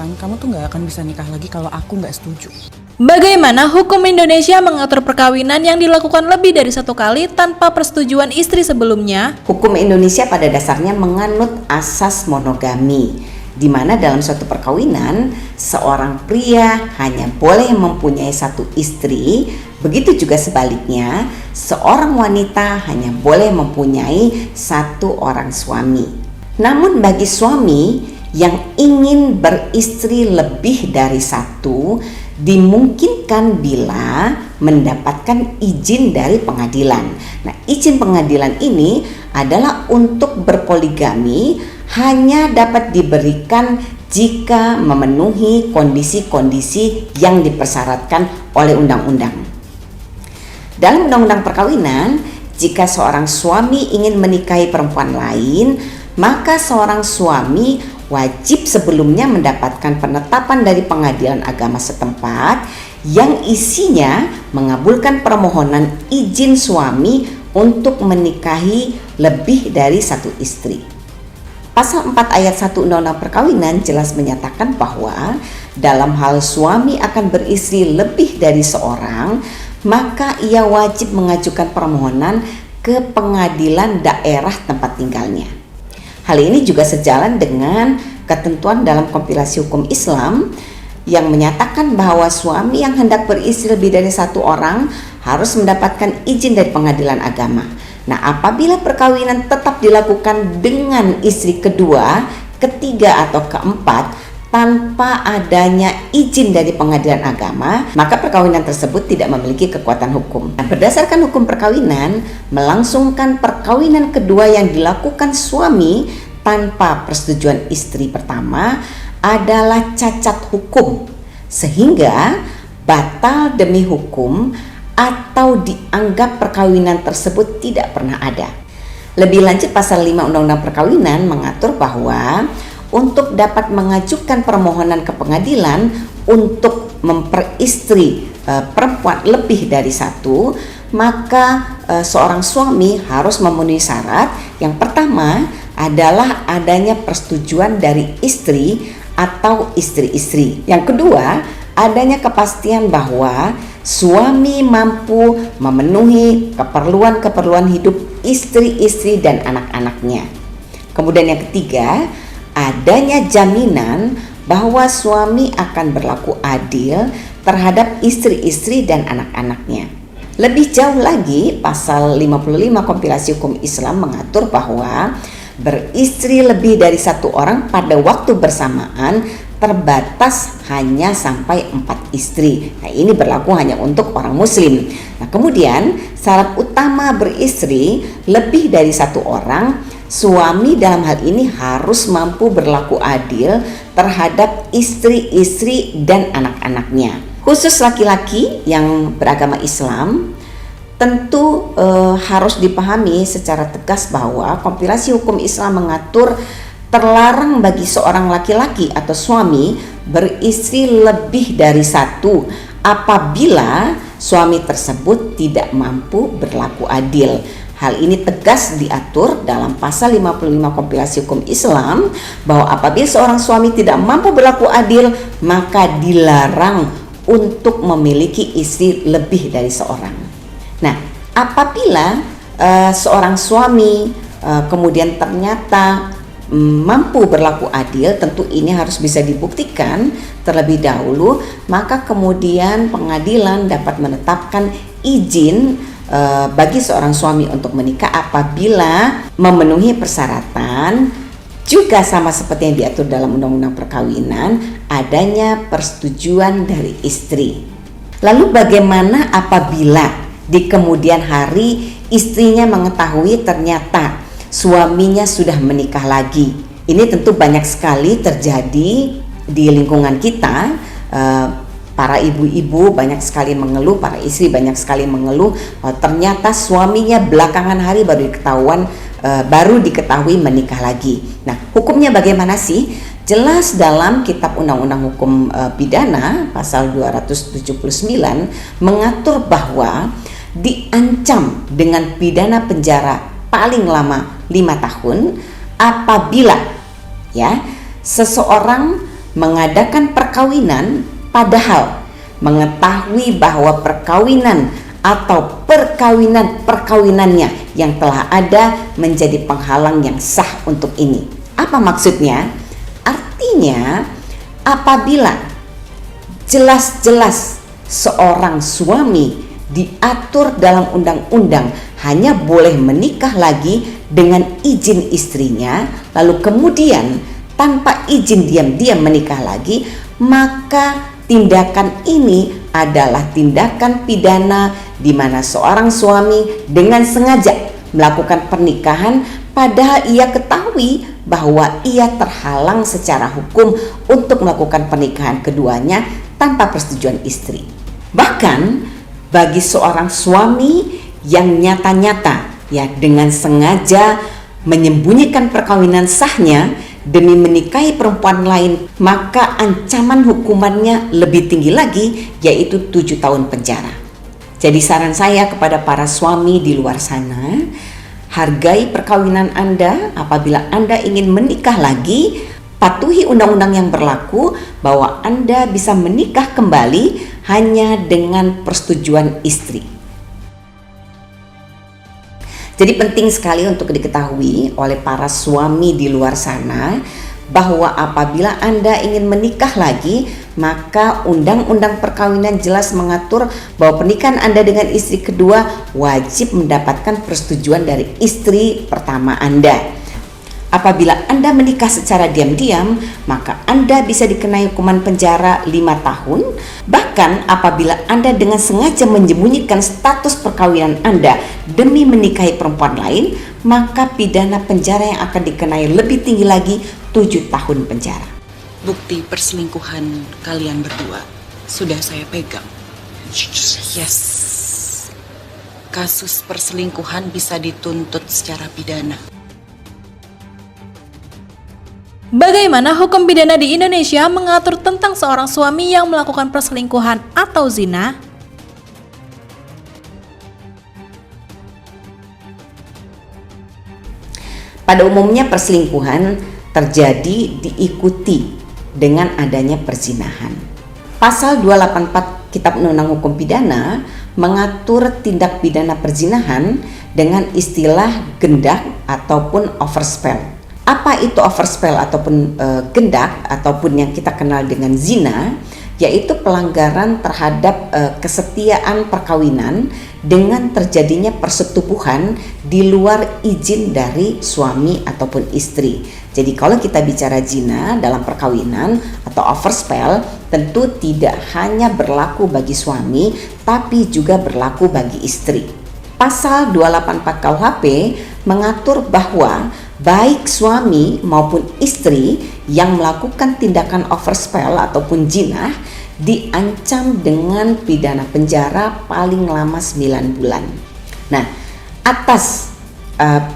kan, kamu tuh nggak akan bisa nikah lagi kalau aku nggak setuju. Bagaimana hukum Indonesia mengatur perkawinan yang dilakukan lebih dari satu kali tanpa persetujuan istri sebelumnya? Hukum Indonesia pada dasarnya menganut asas monogami, di mana dalam suatu perkawinan seorang pria hanya boleh mempunyai satu istri, begitu juga sebaliknya seorang wanita hanya boleh mempunyai satu orang suami. Namun bagi suami yang ingin beristri lebih dari satu, dimungkinkan bila mendapatkan izin dari pengadilan. Nah, izin pengadilan ini adalah untuk berpoligami hanya dapat diberikan jika memenuhi kondisi-kondisi yang dipersyaratkan oleh undang-undang. Dalam undang-undang perkawinan, jika seorang suami ingin menikahi perempuan lain, maka seorang suami wajib sebelumnya mendapatkan penetapan dari pengadilan agama setempat yang isinya mengabulkan permohonan izin suami untuk menikahi lebih dari satu istri. Pasal 4 ayat 1 Undang-Undang Perkawinan jelas menyatakan bahwa dalam hal suami akan beristri lebih dari seorang, maka ia wajib mengajukan permohonan ke pengadilan daerah tempat tinggalnya. Hal ini juga sejalan dengan ketentuan dalam kompilasi hukum Islam yang menyatakan bahwa suami yang hendak beristri lebih dari satu orang harus mendapatkan izin dari pengadilan agama. Nah, apabila perkawinan tetap dilakukan dengan istri kedua, ketiga atau keempat tanpa adanya izin dari pengadilan agama, maka perkawinan tersebut tidak memiliki kekuatan hukum. Nah, berdasarkan hukum perkawinan, melangsungkan perkawinan kedua yang dilakukan suami tanpa persetujuan istri pertama adalah cacat hukum, sehingga batal demi hukum atau dianggap perkawinan tersebut tidak pernah ada. Lebih lanjut, pasal 5 Undang-Undang Perkawinan mengatur bahwa untuk dapat mengajukan permohonan ke pengadilan untuk memperistri perempuan lebih dari satu, maka seorang suami harus memenuhi syarat. Yang pertama adalah adanya persetujuan dari istri atau istri-istri. Yang kedua, adanya kepastian bahwa suami mampu memenuhi keperluan-keperluan hidup istri-istri dan anak-anaknya. Kemudian yang ketiga, adanya jaminan bahwa suami akan berlaku adil terhadap istri-istri dan anak-anaknya. Lebih jauh lagi, pasal 55 kompilasi hukum Islam mengatur bahwa beristri lebih dari satu orang pada waktu bersamaan terbatas hanya sampai 4 istri. Nah, ini berlaku hanya untuk orang muslim. Nah, kemudian syarat utama beristri lebih dari satu orang, suami dalam hal ini harus mampu berlaku adil terhadap istri-istri dan anak-anaknya. Khusus laki-laki yang beragama Islam, tentu harus dipahami secara tegas bahwa kompilasi hukum Islam mengatur terlarang bagi seorang laki-laki atau suami beristri lebih dari satu apabila suami tersebut tidak mampu berlaku adil. Hal ini tegas diatur dalam pasal 55 kompilasi hukum Islam bahwa apabila seorang suami tidak mampu berlaku adil, maka dilarang untuk memiliki istri lebih dari seorang. Nah, apabila seorang suami kemudian ternyata mampu berlaku adil, tentu ini harus bisa dibuktikan terlebih dahulu, maka kemudian pengadilan dapat menetapkan izin bagi seorang suami untuk menikah apabila memenuhi persyaratan, juga sama seperti yang diatur dalam Undang-Undang Perkawinan, adanya persetujuan dari istri. Lalu bagaimana apabila di kemudian hari istrinya mengetahui ternyata suaminya sudah menikah lagi? Ini tentu banyak sekali terjadi di lingkungan kita. Para ibu-ibu banyak sekali mengeluh, para istri banyak sekali mengeluh, ternyata suaminya belakangan hari baru diketahui menikah lagi. Nah, hukumnya bagaimana sih? Jelas dalam Kitab Undang-Undang Hukum Pidana pasal 279 mengatur bahwa diancam dengan pidana penjara paling lama 5 tahun apabila seseorang mengadakan perkawinan padahal mengetahui bahwa perkawinan atau perkawinannya yang telah ada menjadi penghalang yang sah untuk ini. Apa maksudnya? Artinya apabila jelas-jelas seorang suami diatur dalam undang-undang hanya boleh menikah lagi dengan izin istrinya, lalu kemudian tanpa izin diam-diam menikah lagi, maka tindakan ini adalah tindakan pidana di mana seorang suami dengan sengaja melakukan pernikahan padahal ia ketahui bahwa ia terhalang secara hukum untuk melakukan pernikahan keduanya tanpa persetujuan istri. Bahkan bagi seorang suami yang nyata-nyata ya dengan sengaja menyembunyikan perkawinan sahnya demi menikahi perempuan lain, maka ancaman hukumannya lebih tinggi lagi, yaitu 7 tahun penjara. Jadi saran saya kepada para suami di luar sana, hargai perkawinan Anda. Apabila Anda ingin menikah lagi, patuhi undang-undang yang berlaku bahwa Anda bisa menikah kembali hanya dengan persetujuan istri. Jadi penting sekali untuk diketahui oleh para suami di luar sana bahwa apabila Anda ingin menikah lagi, maka undang-undang perkawinan jelas mengatur bahwa pernikahan Anda dengan istri kedua wajib mendapatkan persetujuan dari istri pertama Anda. Apabila Anda menikah secara diam-diam, maka Anda bisa dikenai hukuman penjara 5 tahun. Bahkan apabila Anda dengan sengaja menyembunyikan status perkawinan Anda demi menikahi perempuan lain, maka pidana penjara yang akan dikenai lebih tinggi lagi, 7 tahun penjara. Bukti perselingkuhan kalian berdua sudah saya pegang. Yes. Kasus perselingkuhan bisa dituntut secara pidana. Bagaimana hukum pidana di Indonesia mengatur tentang seorang suami yang melakukan perselingkuhan atau zina? Pada umumnya perselingkuhan terjadi diikuti dengan adanya perzinahan. Pasal 284 Kitab Undang-Undang Hukum Pidana mengatur tindak pidana perzinahan dengan istilah gendak ataupun overspel. Apa itu overspel ataupun gendak ataupun yang kita kenal dengan zina, yaitu pelanggaran terhadap kesetiaan perkawinan dengan terjadinya persetubuhan di luar izin dari suami ataupun istri. Jadi kalau kita bicara zina dalam perkawinan atau overspel, tentu tidak hanya berlaku bagi suami tapi juga berlaku bagi istri. Pasal 284 KUHP mengatur bahwa baik suami maupun istri yang melakukan tindakan overspel ataupun zina diancam dengan pidana penjara paling lama 9 bulan. Nah, atas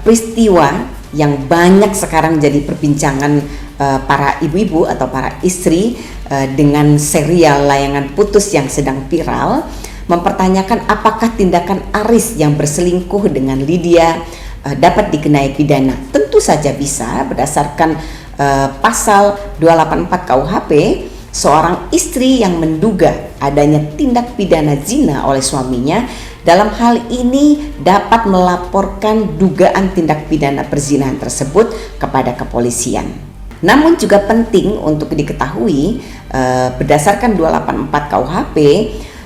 peristiwa yang banyak sekarang jadi perbincangan para ibu-ibu atau para istri dengan serial layangan putus yang sedang viral, mempertanyakan apakah tindakan Aris yang berselingkuh dengan Lydia dapat dikenai pidana. Tentu saja bisa berdasarkan pasal 284 KUHP. Seorang istri yang menduga adanya tindak pidana zina oleh suaminya dalam hal ini dapat melaporkan dugaan tindak pidana perzinahan tersebut kepada kepolisian. Namun juga penting untuk diketahui berdasarkan 284 KUHP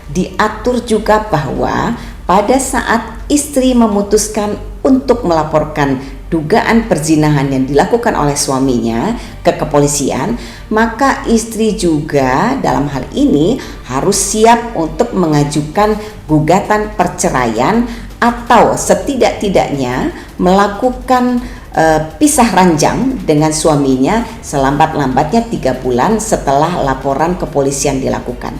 diatur juga bahwa pada saat istri memutuskan untuk melaporkan dugaan perzinahan yang dilakukan oleh suaminya ke kepolisian, maka istri juga dalam hal ini harus siap untuk mengajukan gugatan perceraian atau setidak-tidaknya melakukan pisah ranjang dengan suaminya selambat-lambatnya 3 bulan setelah laporan kepolisian dilakukan.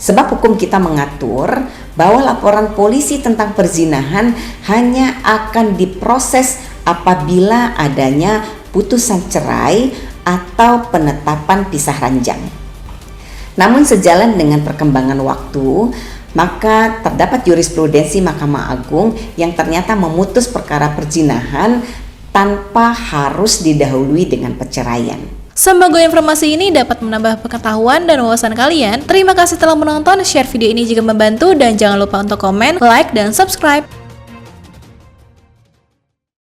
Sebab hukum kita mengatur bahwa laporan polisi tentang perzinahan hanya akan diproses apabila adanya putusan cerai atau penetapan pisah ranjang. Namun sejalan dengan perkembangan waktu, maka terdapat jurisprudensi Mahkamah Agung yang ternyata memutus perkara perzinahan tanpa harus didahului dengan perceraian. Semoga informasi ini dapat menambah pengetahuan dan wawasan kalian. Terima kasih telah menonton, share video ini jika membantu, dan jangan lupa untuk komen, like, dan subscribe.